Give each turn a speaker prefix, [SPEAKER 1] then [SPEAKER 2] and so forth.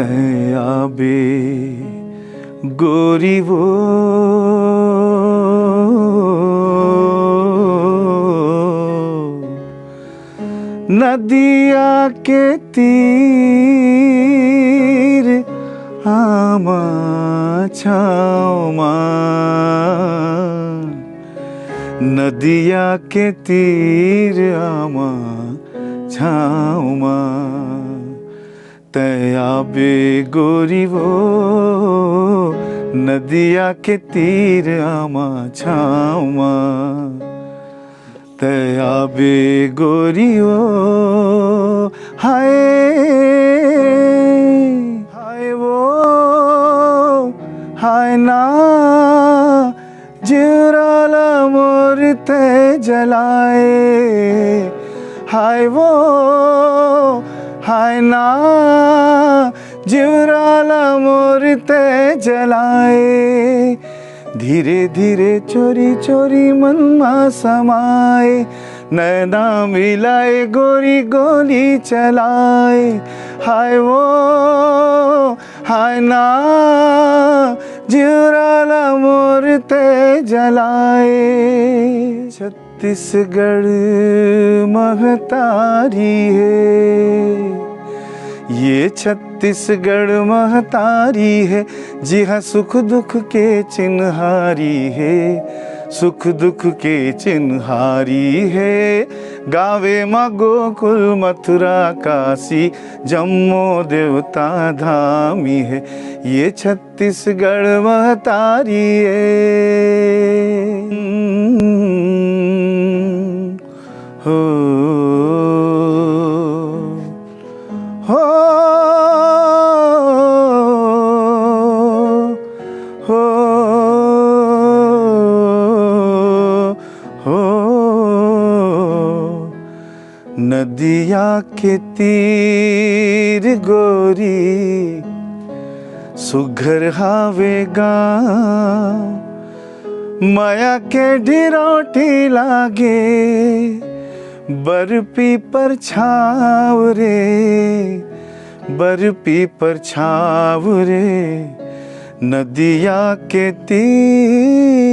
[SPEAKER 1] तयाबे गोरी वो नदिया के तीर आमा छाओमा नदिया के तीर आमा छाओमा तयाबे गोरी वो नदिया के तीर आमा छाओमा तयाबे गोरी वो हाय हाय वो हाय ना जिराला मोरते जलाए हाय वो हाय ना जिवराला मोरते जलाए धीरे धीरे चोरी चोरी मन मा समाए नैना मिलाए गोरी गोली चलाए हाय वो हाय ना जिवराला मोरते जलाए छत्तीसगढ़ महतारी है ये छत्तीसगढ़ महतारी है जी हाँ सुख दुख के चिन्हारी है सुख दुख के चिन्हारी है गावे माँ गोकुल मथुरा काशी जम्मू देवता धामी है ये छत्तीसगढ़ महतारी है हो हो हो हो नदिया के तीर गोरी सुघर हावेगा माया के ढिरोटी लागे बर्फी पर छाव रे बर्फी पर छाव रे नदिया के तीर